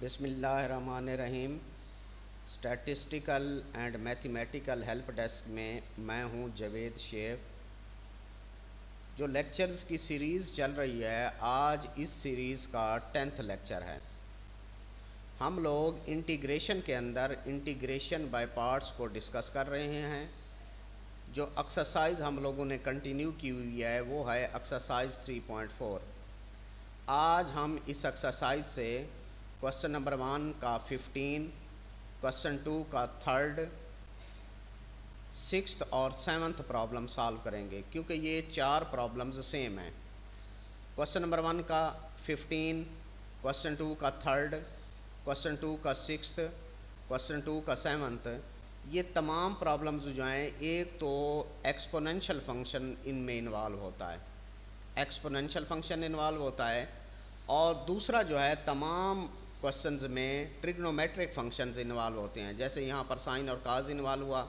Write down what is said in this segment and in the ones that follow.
बिस्मिल्लाहिर्रहमानिर्रहीम। Statistical and mathematical help desk में मैं हूं जवेद शेख। जो लेक्चर्स की सीरीज़ चल रही है, आज इस सीरीज़ का 10th लेक्चर है। हम लोग इंटीग्रेशन के अंदर इंटीग्रेशन बाय पार्ट्स को डिस्कस कर रहे हैं। जो एक्सरसाइज हम लोगों ने कंटिन्यू की हुई है वो है एक्सरसाइज 3.4। आज हम इस एक्सरसाइज से क्वेश्चन नंबर 1 का 15, क्वेश्चन 2 का 3rd, 6th और 7th प्रॉब्लम सॉल्व करेंगे, क्योंकि ये 4 प्रॉब्लम्स सेम हैं। क्वेश्चन नंबर 1 का 15, क्वेश्चन 2 का 3rd, क्वेश्चन 2 का 6th, क्वेश्चन 2 का 7th, ये तमाम प्रॉब्लम्स जो हैं, एक तो एक्सपोनेंशियल फंक्शन इनमें इन्वॉल्व होता है, एक्सपोनेंशियल फंक्शन इन्वॉल्व होता है, और दूसरा जो है तमाम क्वेश्चंस में ट्रिग्नोमेट्रिक फंक्शंस इन्वॉल्व होते हैं। जैसे यहाँ पर साइन और काज इन्वॉल्व हुआ,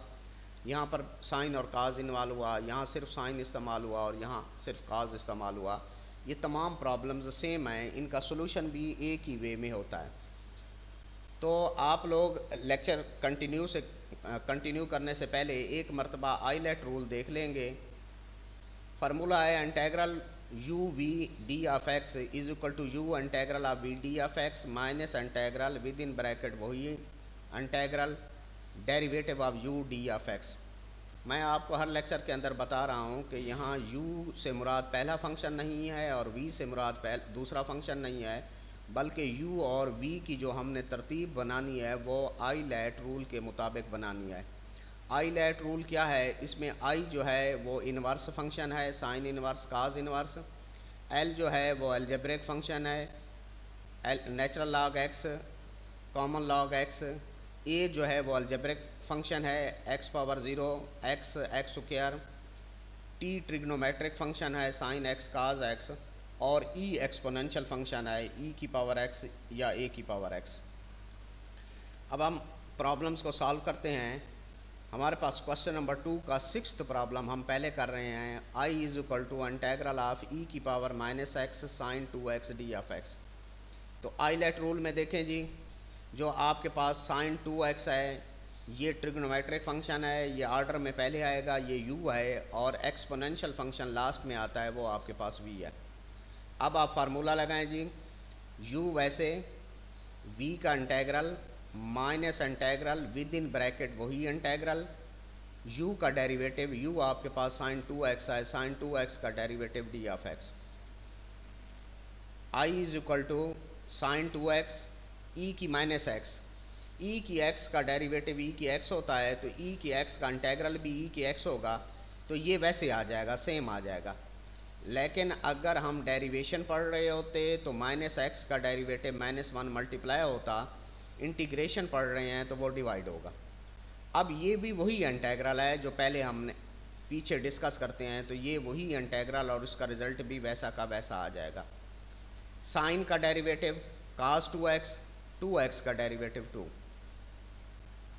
यहाँ पर साइन और काज इन्वॉल्व हुआ, यहाँ सिर्फ साइन इस्तेमाल हुआ और यहाँ सिर्फ काज इस्तेमाल हुआ। ये तमाम प्रॉब्लम्स सेम हैं, इनका सोल्यूशन भी एक ही वे में होता है। तो आप लोग लेक्चर कंटिन्यू करने से पहले एक मरतबा आइलेट रूल देख लेंगे। फार्मूला है integral u v d of x is equal to u integral of v d of x minus integral with in bracket वही integral derivative of u d of x। मैं आपको हर lecture के अंदर बता रहा हूँ कि यहाँ u से मुराद पहला फंक्शन नहीं है और v से मुराद दूसरा फंक्शन नहीं है, बल्कि u और v की जो हमने तरतीब बनानी है वो आइलेट रूल के मुताबिक बनानी है। आइलेट रूल क्या है? इसमें आई जो है वो इन्वर्स फंक्शन है, sine inverse, cos inverse. L जो है वो अलजेब्रिक फंक्शन है, natural log X, common log X. A जो है वो अलजेब्रिक फंक्शन है, X power 0, X square. T trigonometric function है, साइन एक्स काज एक्स। और ई एक्सपोनेंशियल फंक्शन है, ई की पावर एक्स या ए की पावर एक्स। अब हम प्रॉब्लम्स को सॉल्व करते हैं। हमारे पास क्वेश्चन नंबर 2 का 6th प्रॉब्लम हम पहले कर रहे हैं। i is equal to integral of E की power minus x sine 2x D of X. तो आइलेट रूल में देखें जी, जो आपके पास साइन 2x है, ये ट्रिग्नोमेट्रिक फंक्शन है, ये ऑर्डर में पहले आएगा, ये u है, और एक्सपोनेंशियल फंक्शन लास्ट में आता है, वो आपके पास v है। अब आप फार्मूला लगाएं जी, u वैसे, v का integral minus integral with in bracket वही इंटेग्रल, u का डेरिवेटिव, u आपके पास साइन 2x है, साइन 2x का derivative d of x। i is equal to sine 2x e की माइनस x, e की x का डेरिवेटिव e की x होता है, तो e की x का इंटेग्रल भी e की x होगा, तो ये वैसे आ जाएगा, सेम आ जाएगा। लेकिन अगर हम डेरिवेशन पढ़ रहे होते तो माइनस x का डेरिवेटिव -1 मल्टीप्लाई होता, इंटीग्रेशन पढ़ रहे हैं तो वो डिवाइड होगा। अब ये भी वही इंटेग्रल है जो पहले हमने पीछे डिस्कस करते हैं, तो ये वही इंटेग्रल और उसका रिजल्ट भी वैसा का वैसा आ जाएगा। साइन का डेरिवेटिव cos 2x, 2x का derivative 2।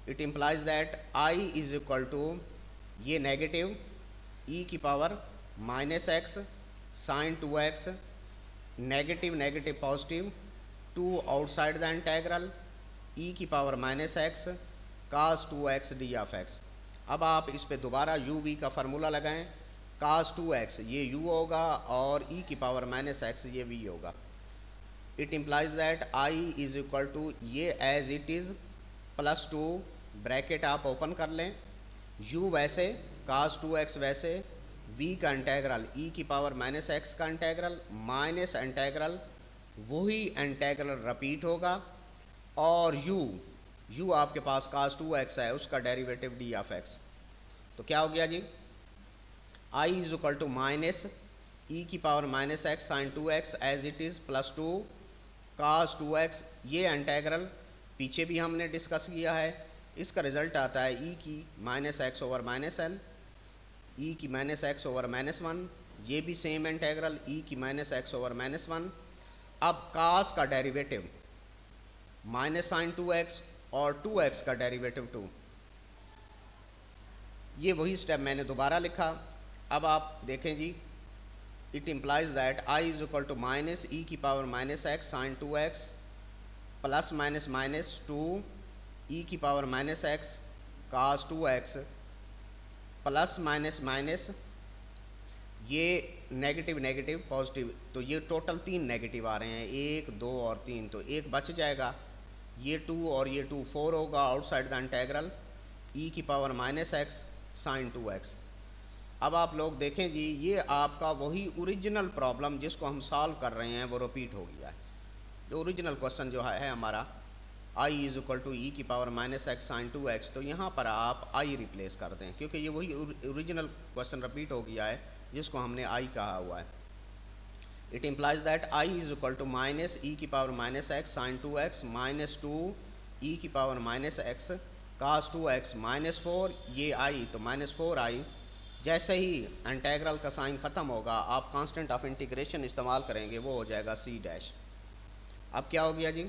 It implies that i is equal to ये नेगेटिव e की power minus x sine 2x, negative negative positive, 2 outside the integral, e की power minus x cos 2x D of x। अब आप इस पे दोबारा u v का formula लगाएं, cos 2x ये u होगा और e की पावर माइनस एक्स ये v होगा। It implies that i is equal to ये एज इट इज़ +2 ब्रैकेट आप ओपन कर लें, u वैसे, cos 2x वैसे, v का इंटेग्रल e की पावर माइनस एक्स का इंटेग्रल माइनस इंटेग्रल वही इंटेग्रल रिपीट होगा, और u आपके पास cos 2x है, उसका डेरिवेटिव d ऑफ x। तो क्या हो गया जी, i is equal to minus e की power minus x sine 2x as it is +2 cos 2x। ये इंटेग्रल पीछे भी हमने डिस्कस किया है, इसका रिजल्ट आता है e की minus x over minus n, e की माइनस एक्स ओवर -1, ये भी सेम इंटेग्रल e की माइनस एक्स ओवर -1। अब cos का डेरिवेटिव माइनस साइन 2x और 2x का डेरिवेटिव 2, ये वही स्टेप मैंने दोबारा लिखा। अब आप देखें जी, it implies that i is equal to minus E की power minus x sine 2x plus minus minus 2 ई की power minus X cos 2x plus minus minus ये नेगेटिव नेगेटिव पॉजिटिव, तो ये टोटल 3 नेगेटिव आ रहे हैं, 1 2 और 3, तो एक बच जाएगा, ये 2 और ये 2 4 होगा आउटसाइड द इंटेग्रल ई की power minus x sine 2x। अब आप लोग देखें जी, ये आपका वही ओरिजिनल प्रॉब्लम जिसको हम सॉल्व कर रहे हैं वो रिपीट हो गया है। जो ओरिजिनल क्वेश्चन जो है हमारा i is equal to e की power minus x sine 2x, तो यहाँ पर आप i रिप्लेस कर दें क्योंकि ये वही ओरिजिनल क्वेश्चन रिपीट हो गया है जिसको हमने i कहा हुआ है। It implies that i is equal to minus E की power minus x sine 2x minus 2 ई की power minus X cos 2x minus 4 ये i, तो माइनस 4i। जैसे ही इंटेग्रल का साइन ख़त्म होगा आप कांस्टेंट ऑफ इंटीग्रेशन इस्तेमाल करेंगे, वो हो जाएगा c डैश। अब क्या हो गया जी,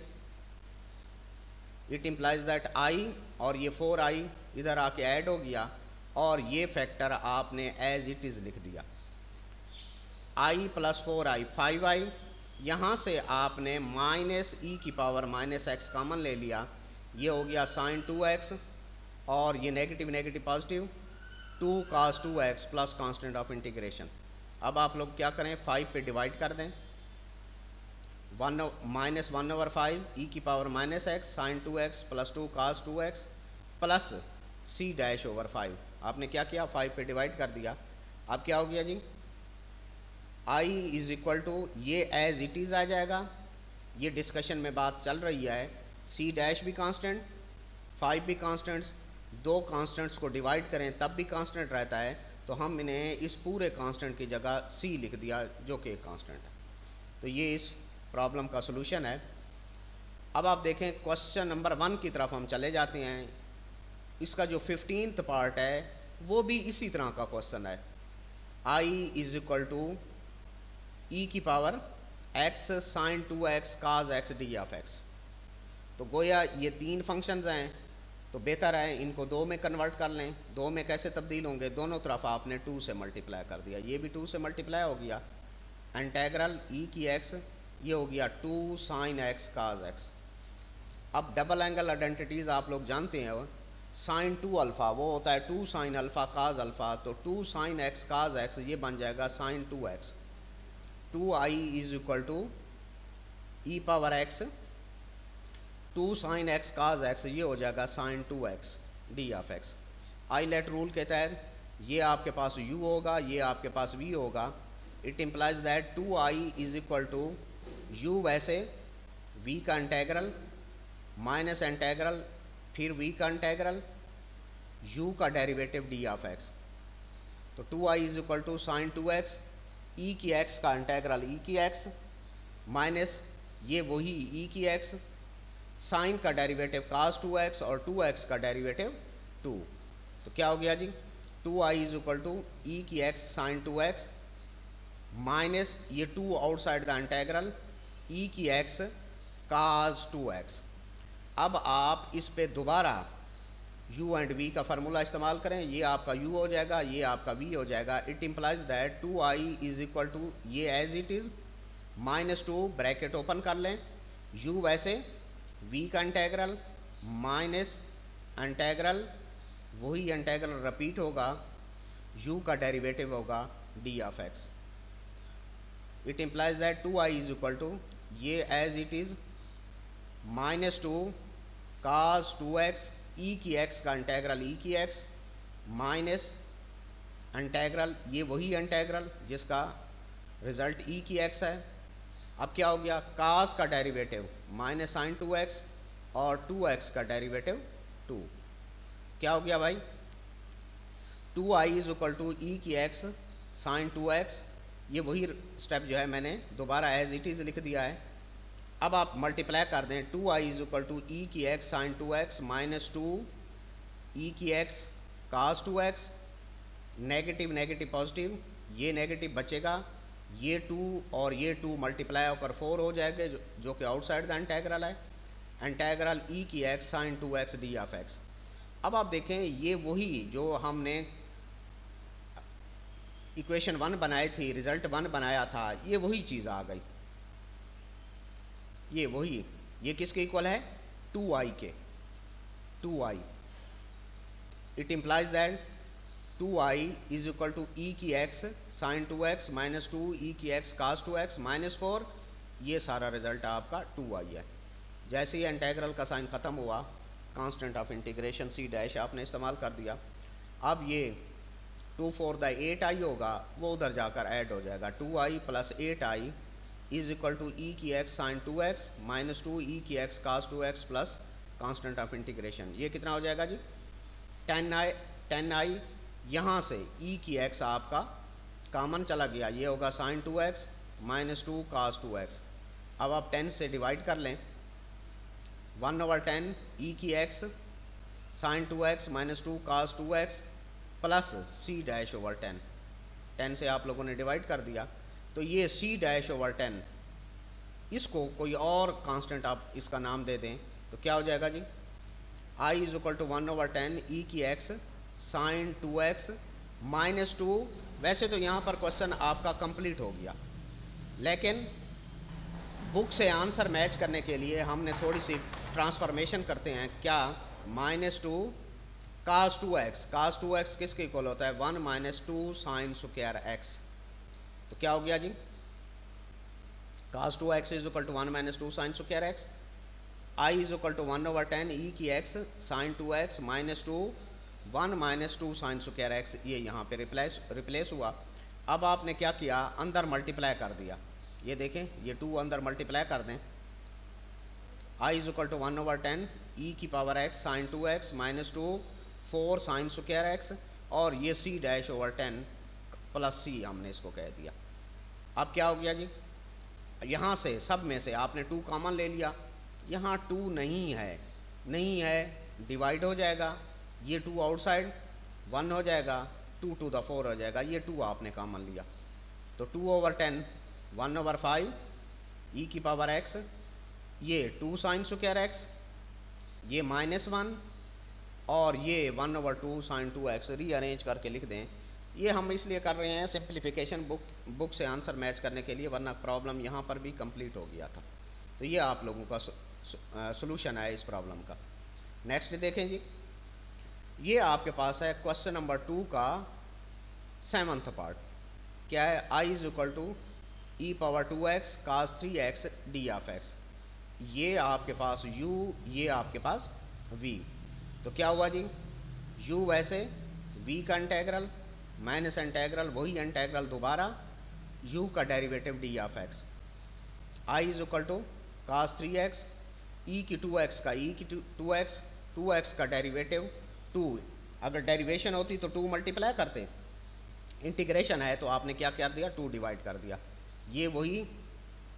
इट इम्प्लाइज दैट i और ये 4i इधर आके ऐड हो गया और ये फैक्टर आपने एज इट इज़ लिख दिया, i प्लस 4i 5i, यहाँ से आपने माइनस ई की पावर माइनस एक्स कॉमन ले लिया, ये हो गया साइन 2x और ये negative negative positive 2 cos 2x plus constant of integration. अब आप लोग क्या करें, 5 पे डिवाइड कर दें, माइनस 1/5 ई की power minus x sine 2x plus 2 cos 2x plus c dash over 5। आपने क्या किया, 5 पे डिवाइड कर दिया। अब क्या हो गया जी, i इज इक्वल टू ये एज इट इज़ आ जाएगा, ये डिस्कशन में बात चल रही है, c डैश भी कांस्टेंट 5 भी कांस्टेंट्स, दो कांस्टेंट्स को डिवाइड करें तब भी कांस्टेंट रहता है, तो हम इन्हें इस पूरे कांस्टेंट की जगह c लिख दिया जो कि एक कांस्टेंट है। तो ये इस प्रॉब्लम का सलूशन है। अब आप देखें क्वेश्चन नंबर 1 की तरफ हम चले जाते हैं। इसका जो 15th पार्ट है वो भी इसी तरह का क्वेश्चन है, i is equal to e की power x sine 2x cos x d of x। तो गोया ये 3 फंक्शंस हैं, तो बेहतर है इनको 2 में कन्वर्ट कर लें। 2 में कैसे तब्दील होंगे, दोनों तरफ आपने 2 से मल्टीप्लाई कर दिया, ये भी 2 से मल्टीप्लाई हो गया, इंटेग्रल ई की x ये हो गया 2 साइन x काज x। अब डबल एंगल आइडेंटिटीज़ आप लोग जानते हैं, साइन 2 अल्फ़ा वो होता है 2 साइन अल्फ़ा काज अल्फ़ा, तो 2 साइन x काज x ये बन जाएगा sine 2x। 2i is equal to e power x 2 sine x cos x ये हो जाएगा sine 2x D of x। ILATE rule के तहत ये आपके पास u होगा, ये आपके पास v होगा। It implies that 2i is equal to u वैसे v का इंटेग्रल माइनस इंटेग्रल फिर v का इंटेग्रल u का डेरिवेटिव d ऑफ x। तो 2i is equal to sine 2x e की x का इंटेग्रल e की x माइनस ये वही e की x साइन का डेरिवेटिव cos 2x और 2x का डेरिवेटिव 2। तो क्या हो गया जी, 2i is equal to e की x साइन 2x माइनस ये 2 आउटसाइड द इंटेग्रल e की x cos 2x। अब आप इस पे दोबारा u एंड v का फार्मूला इस्तेमाल करें, ये आपका u हो जाएगा, ये आपका v हो जाएगा। It implies that 2i is equal to ये as it is minus 2 bracket open कर लें, u वैसे v का इंटेग्रल माइनस इंटेग्रल वही इंटेग्रल रिपीट होगा, u का डेरिवेटिव होगा d of x। It implies that 2i is equal to ये as it is minus 2 cos 2x e की x का इंटेग्रल e की x माइनस इंटेग्रल ये वही इंटेग्रल जिसका रिजल्ट e की x है। अब क्या हो गया, cos का डेरिवेटिव माइनस साइन 2x और 2x का डेरिवेटिव 2। क्या हो गया भाई, 2i is equal to e की x साइन 2x ये वही स्टेप जो है मैंने दोबारा एज इट इज़ लिख दिया है। अब आप मल्टीप्लाई कर दें, 2i is equal to e की x साइन 2x माइनस 2 ई की x cos 2x negative negative positive, ये नेगेटिव बचेगा, ये 2 और ये 2 मल्टीप्लाई होकर 4 हो जाएंगे जो कि आउटसाइड द इंटेग्रल है, इंटेग्रल ई की x sine 2x D of x। अब आप देखें ये वही जो हमने इक्वेशन 1 बनाई थी, रिजल्ट 1 बनाया था, ये वही चीज़ आ गई, ये वही ये किसके इक्वल है? 2i के, 2i। It implies that 2i is equal to e की x साइन 2x माइनस 2 ई की x कास 2x माइनस 4, ये सारा रिजल्ट आपका 2i है। जैसे ही इंटीग्रल का साइन ख़त्म हुआ, constant of integration c dash आपने इस्तेमाल कर दिया। अब ये 2 4 द 8i होगा, वो उधर जाकर ऐड हो जाएगा। 2i plus 8i is equal to e की x साइन 2x माइनस 2 ई की x cos 2x plus constant of integration, ये कितना हो जाएगा जी? 10i। यहाँ से e की x आपका कॉमन चला गया, ये होगा साइन 2x माइनस 2 कास 2x। अब आप 10 से डिवाइड कर लें, 1/10 e की x साइन 2x माइनस 2 कास 2x plus c dash over 10। 10 से आप लोगों ने डिवाइड कर दिया, तो ये c डैश ओवर 10, इसको कोई और कांस्टेंट आप इसका नाम दे दें तो क्या हो जाएगा जी? i is equal to 1/10 e की x साइन 2x माइनस 2। वैसे तो यहाँ पर क्वेश्चन आपका कंप्लीट हो गया, लेकिन बुक से आंसर मैच करने के लिए हमने थोड़ी सी ट्रांसफॉर्मेशन करते हैं। क्या? माइनस 2 कास 2x, कास 2x किसके इक्वल होता है? 1 माइनस 2 साइन स्क्वायर x। तो क्या हो गया जी? Cos 2x is equal to 1 minus 2 sine square x। i is equal to 1/10 e की x sine 2x minus 2 1 minus 2 sine square x, ये यहाँ पे रिप्लेस हुआ। अब आपने क्या किया? अंदर मल्टीप्लाई कर दिया। ये देखें, ये 2 अंदर मल्टीप्लाई कर दें। i is equal to 1/10 e की power x sine 2x minus 2 4 sine square x, और ये c dash over 10 plus c हमने इसको कह दिया। अब क्या हो गया जी? यहाँ से सब में से आपने 2 कॉमन ले लिया, यहाँ 2 नहीं है, डिवाइड हो जाएगा। ये 2 आउटसाइड 1 हो जाएगा, 2 to the 4 हो जाएगा। ये 2 आपने कॉमन लिया, तो 2/10 1/5 e की पावर x, ये 2 साइन स्क्वायर x, ये -1, और ये 1/2 साइन 2x रीअरेंज करके लिख दें। ये हम इसलिए कर रहे हैं सिंप्लीफिकेशन बुक से आंसर मैच करने के लिए, वरना प्रॉब्लम यहाँ पर भी कंप्लीट हो गया था। तो ये आप लोगों का सॉल्यूशन है इस प्रॉब्लम का। नेक्स्ट देखें जी, ये आपके पास है क्वेश्चन नंबर 2 का 7th पार्ट। क्या है? i is equal to e power 2x cos 3x d of x। ये आपके पास u, ये आपके पास v। तो क्या हुआ जी? u वैसे, v का इंटेग्रल माइनस इंटेग्रल, वही इंटेग्रल दोबारा, u का derivative d of x। i is equal to cos 3x, e की 2x का e की 2x, 2x का डेरिवेटिव 2। अगर डेरिवेशन होती तो 2 मल्टीप्लाई करते, इंटीग्रेशन है तो आपने क्या कर दिया? 2 डिवाइड कर दिया। ये वही,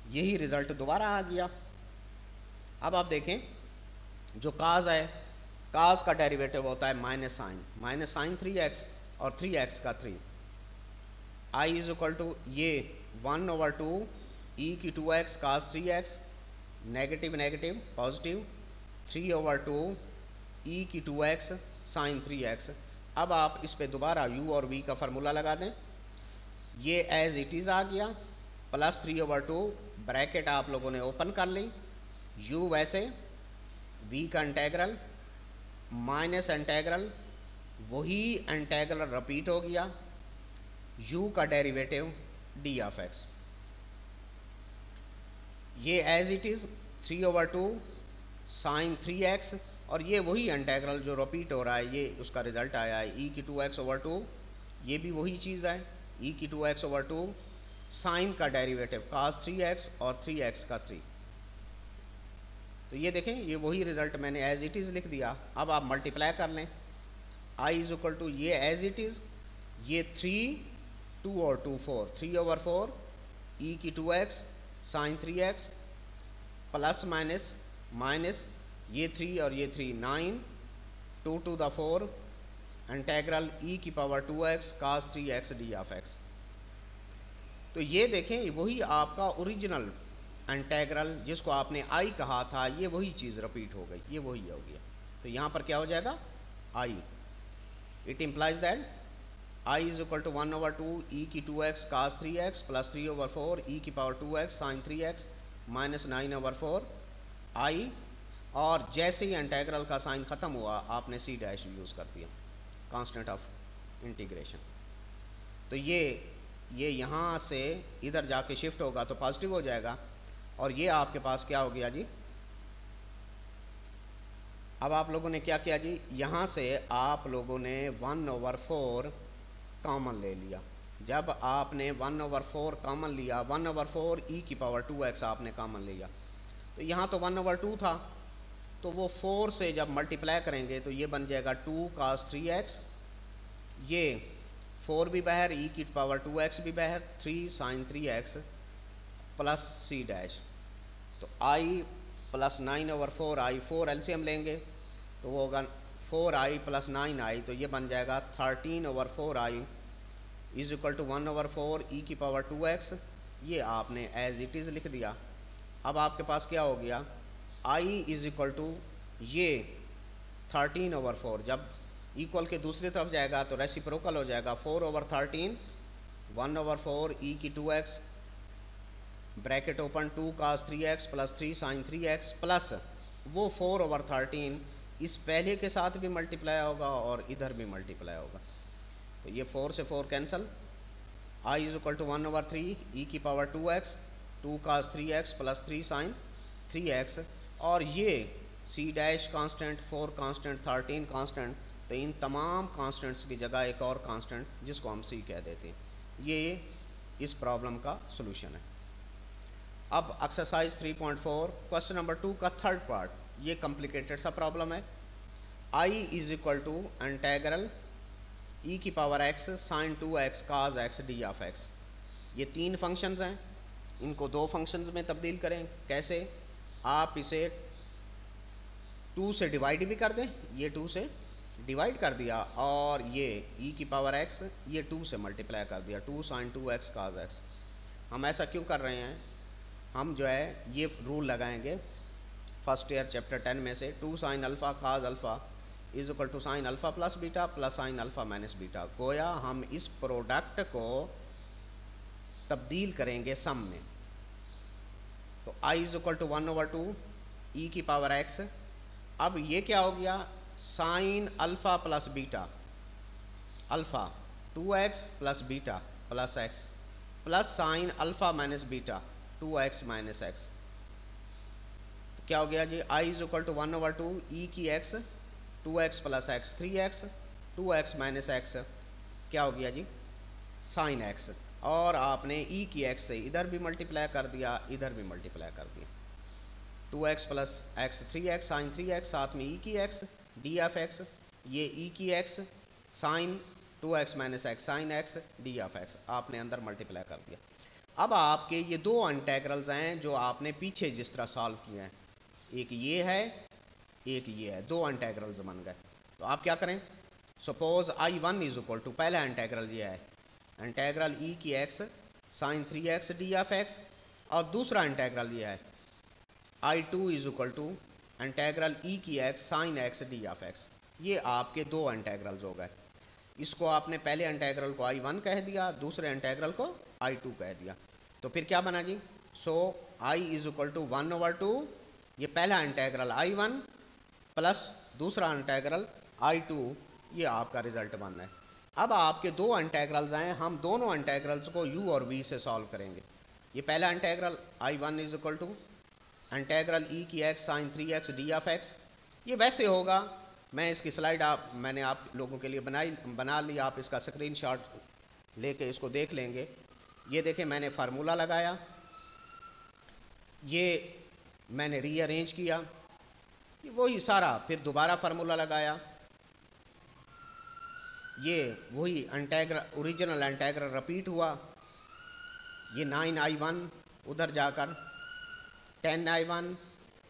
यही रिजल्ट दोबारा आ गया। अब आप देखें, जो काज है, काज का डेरिवेटिव होता है माइनस साइन 3x और 3x का 3। i इज इक्वल टू ये 1/2 e की 2x cos 3x, negative negative positive, 3/2 e की 2x साइन 3x। अब आप इस पे दोबारा u और v का फार्मूला लगा दें, ये एज इट इज़ आ गया, प्लस 3/2 ब्रैकेट आप लोगों ने ओपन कर ली, u वैसे, v का इंटेग्रल माइनस इंटेग्रल, वही इंटेग्रल रिपीट हो गया, u का डेरिवेटिव d ऑफ x। ये as it is 3/2 sine 3x, और ये वही इंटेग्रल जो रिपीट हो रहा है, ये उसका रिजल्ट आया है e की 2x/2। ये भी वही चीज़ है, e की 2x/2 साइन का डेरिवेटिव cos 3x और 3x का 3। तो ये देखें, ये वही रिजल्ट मैंने एज इट इज़ लिख दिया। अब आप मल्टीप्लाई कर लें, i इज इक्वल टू ये एज इट इज़, ये 3 2 और 2 4, 3/4 e की 2x sine 3x plus minus minus, ये 3 और ये 3 9, 2 to the 4 इंटेग्रल e की power 2x cos 3x d of x। तो ये देखें, वही आपका ओरिजिनल इंटेग्रल जिसको आपने i कहा था, ये वही चीज़ रिपीट हो गई, ये वही हो गया। तो यहाँ पर क्या हो जाएगा? i। It implies that i is equal to 1/2 e की 2x cos 3x plus 3/4 e की power 2x sine 3x minus 9/4 i, और जैसे ही इंटीग्रल का साइन ख़त्म हुआ आपने सी डैश यूज़ कर दिया, कांस्टेंट ऑफ इंटीग्रेशन। तो ये यहाँ से इधर जाके शिफ्ट होगा तो पॉजिटिव हो जाएगा, और ये आपके पास क्या हो गया जी, अब आप लोगों ने क्या किया जी, यहाँ से आप लोगों ने 1/4 कॉमन ले लिया। जब आपने 1/4 कॉमन लिया, 1/4 e की पावर 2x आपने कॉमन लिया, तो यहाँ तो 1/2 था, तो वो 4 से जब मल्टीप्लाई करेंगे तो ये बन जाएगा 2 cos 3x, ये 4 भी बाहर, e की पावर 2x भी बाहर, 3 sin 3x plus c dash. तो i प्लस 9/4 i, 4 एलसीएम लेंगे तो वो होगा 4i प्लस 9i, तो ये बन जाएगा 13/4 i is equal to 1/4 e की पावर 2x। ये आपने एज इट इज़ लिख दिया। अब आपके पास क्या हो गया, i इज इक्वल टू ये 13/4, जब इक्वल के दूसरी तरफ जाएगा तो रेसिप्रोकल हो जाएगा, 4/13 1/4 e की 2x bracket open 2 cos 3x plus 3 sin 3x plus वो 4/13 इस पहले के साथ भी मल्टीप्लाई होगा और इधर भी मल्टीप्लाई होगा, तो ये 4 से 4 cancel, i is equal to 1/3 e की power 2x 2 cos 3x plus 3 sin 3x, और ये c dash constant, 4 constant, 13 constant, तो इन तमाम कांस्टेंट्स की जगह एक और कांस्टेंट जिसको हम c कह देते हैं, ये इस प्रॉब्लम का सोल्यूशन है। अब एक्सरसाइज 3.4 क्वेश्चन नंबर 2 का थर्ड पार्ट, ये कॉम्प्लिकेटेड सा प्रॉब्लम है। i is equal to integral e की power x sin 2x cos x d of x। ये 3 फंक्शंस हैं, इनको 2 फंक्शंस में तब्दील करें। कैसे, आप इसे 2 से डिवाइड भी कर दें, ये 2 से डिवाइड कर दिया, और ये e की पावर x ये 2 से मल्टीप्लाई कर दिया, 2 sin 2x cos x। हम ऐसा क्यों कर रहे हैं, हम जो है ये रूल लगाएंगे फर्स्ट ईयर चैप्टर 10 में से, 2 sin alpha cos alpha is equal to sine alpha plus beta plus sine alpha minus beta. गोया हम इस प्रोडक्ट को तब्दील करेंगे सम में, तो i is equal to 1/2 e की पावर x। अब ये क्या हो गया, sine alpha plus beta, alpha 2x plus beta plus x plus sine alpha minus beta 2x minus x। तो क्या हो गया जी, i is equal to 1/2 e की x 2x plus x 3x 2x minus x, क्या हो गया जी, sign x, और आपने e की x से इधर भी मल्टीप्लाई कर दिया, इधर भी मल्टीप्लाई कर दिया, 2x plus x 3x sign 3x, साथ में e की x d ऑफ x, ये e की x sine 2x minus x sine x d of x आपने अंदर मल्टीप्लाई कर दिया। अब आपके ये 2 इंटीग्रल्स हैं जो आपने पीछे जिस तरह सॉल्व किए हैं, एक ये है एक ये है, 2 इंटीग्रल्स बन गए। तो आप क्या करें, suppose I1 is equal to, पहला इंटीग्रल ये है इंटीग्रल e की x sine 3x d of x, और दूसरा इंटीग्रल ये है I2 is equal to integral e की x sine x d of x। ये आपके 2 इंटीग्रल्स हो गए। इसको आपने पहले इंटीग्रल को I1 कह दिया, दूसरे इंटीग्रल को I2 कह दिया, तो फिर क्या बना जी, सो i इज इक्वल टू 1/2 ये पहला इंटीग्रल I1 प्लस दूसरा इंटीग्रल I2, ये आपका रिजल्ट बन रहा है। अब आपके 2 इंटीग्रल्स हैं, हम दोनों इंटीग्रल्स को u और v से सॉल्व करेंगे। ये पहला integral I1 is equal to integral e की x sine 3x d of x, ये वैसे होगा, मैं इसकी स्लाइड मैंने आप लोगों के लिए बना ली, आप इसका स्क्रीनशॉट लेके इसको देख लेंगे। ये देखें, मैंने फार्मूला लगाया, ये मैंने रीअरेंज किया, ये वही सारा, फिर दोबारा फार्मूला लगाया, ये वही इंटीग्रल ओरिजिनल इंटीग्रल रिपीट हुआ, ये 9i1 उधर जाकर 10i1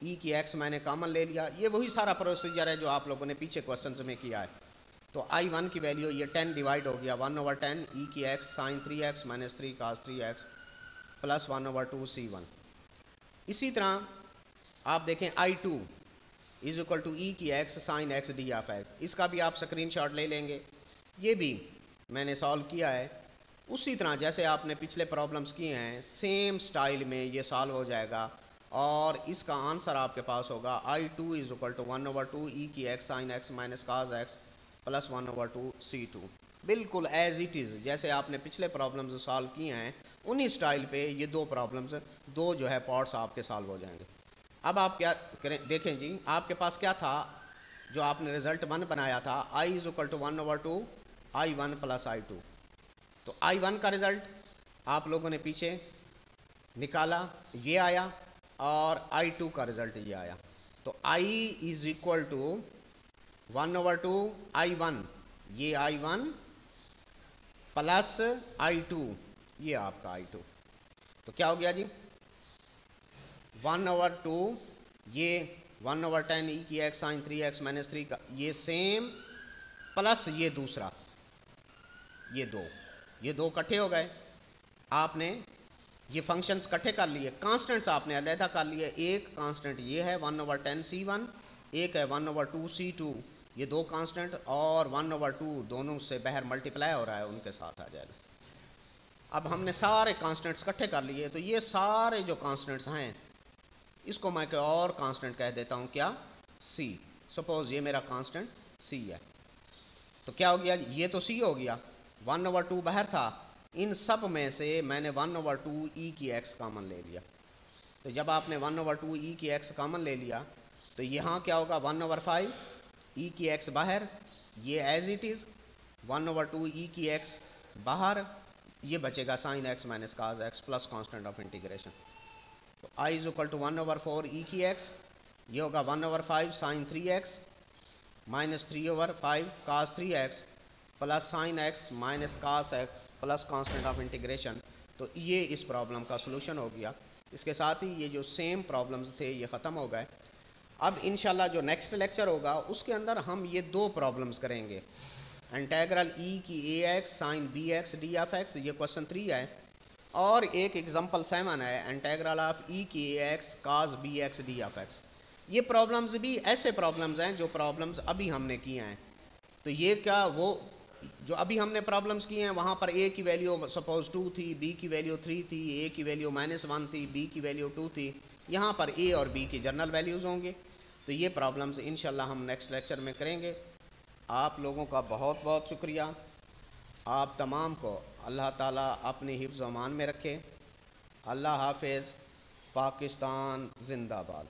e की x मैंने कॉमन ले लिया, ये वही सारा प्रोसीजर है जो आप लोगों ने पीछे क्वेश्चन में किया है। तो I1 की वैल्यू ये 10 डिवाइड हो गया 1/10 e की x sine 3x minus 3 cos 3x plus 1/2 c1। इसी तरह आप देखें I2 is equal to e की x sine x d of x, इसका भी आप स्क्रीनशॉट ले लेंगे, ये भी मैंने सॉल्व किया है उसी तरह जैसे आपने पिछले प्रॉब्लम्स किए हैं, सेम स्टाइल में ये सॉल्व हो जाएगा। और इसका आंसर आपके पास होगा I2 इज इक्वल टू 1/2 ई की x sign x minus cos x plus 1/2 C2। बिल्कुल एज इट इज़, जैसे आपने पिछले प्रॉब्लम्स सॉल्व किए हैं उन्हीं स्टाइल पे ये दो प्रॉब्लम्स, दो जो है पार्ट्स आपके सॉल्व हो जाएंगे। अब आप क्या करें, देखें जी, आपके पास क्या था, जो आपने रिजल्ट 1 बनाया था, I is equal to 1/2 I1 plus I2। तो I1 का रिजल्ट आप लोगों ने पीछे निकाला, ये आया, और I2 का रिजल्ट ये आया। तो I is equal to 1/2 I1, ये I1 प्लस I2, ये आपका I2। तो क्या हो गया जी, 1/2 ये 1/10 ई की एक्स साइन 3x माइनस 3 का ये सेम, प्लस ये दूसरा, ये दो इकट्ठे हो गए। आपने ये फंक्शंस इकट्ठे कर लिए, कांस्टेंट्स आपने अलहदा कर लिए। एक कांस्टेंट ये है 1/10 C1, एक है 1/2 C2, ये दो कांस्टेंट, और 1/2 दोनों से बाहर मल्टीप्लाई हो रहा है, उनके साथ आ जाएगा। अब हमने सारे कांस्टेंट्स इकट्ठे कर लिए, तो ये सारे जो कांस्टेंट्स हैं इसको मैं कोई और कांस्टेंट कह देता हूँ, क्या, C। सपोज ये मेरा कांस्टेंट C है। तो क्या हो गया, ये तो C हो गया, 1/2 बाहर था, इन सब में से मैंने 1/2 ई की एक्स कॉमन ले लिया। तो जब आपने 1/2 ई की एक्स कॉमन ले लिया तो यहाँ क्या होगा, 1/5 ई की एक्स बाहर, ये एज इट इज़ 1/2 ई की एक्स बाहर, ये बचेगा sine x minus cos x plus constant of integration. तो I is equal to 1/4 e की एक्स, ये होगा 1/5 sine 3x minus 3/5 cos 3x plus sine x minus cos x plus constant of integration. तो ये इस प्रॉब्लम का solution हो गया। इसके साथ ही ये जो सेम प्रॉब्लम्स थे ये ख़त्म हो गए। अब इंशाल्लाह जो नेक्स्ट लेक्चर होगा उसके अंदर हम ये दो प्रॉब्लम्स करेंगे, इंटेग्रल ई की ax sine bx d of x, ये क्वेश्चन 3 है, और एक एग्जांपल 7 है, इंटेग्रल ऑफ ई की ax cos bx d of x. ये प्रॉब्लम्स भी ऐसे प्रॉब्लम्स हैं जो प्रॉब्लम्स अभी हमने किए हैं। तो ये क्या, वो जो अभी हमने प्रॉब्लम्स किए हैं वहाँ पर a की वैल्यू सपोज 2 थी, b की वैल्यू 3 थी, a की वैल्यू -1 थी, b की वैल्यू 2 थी, यहाँ पर a और b की जनरल वैल्यूज़ होंगे। तो ये प्रॉब्लम्स इंशाल्लाह हम नेक्स्ट लेक्चर में करेंगे। आप लोगों का बहुत बहुत शुक्रिया। आप तमाम को अल्लाह ताला अपनी हिफ्ज़ व अमान में रखे। अल्लाह हाफिज़। पाकिस्तान जिंदाबाद।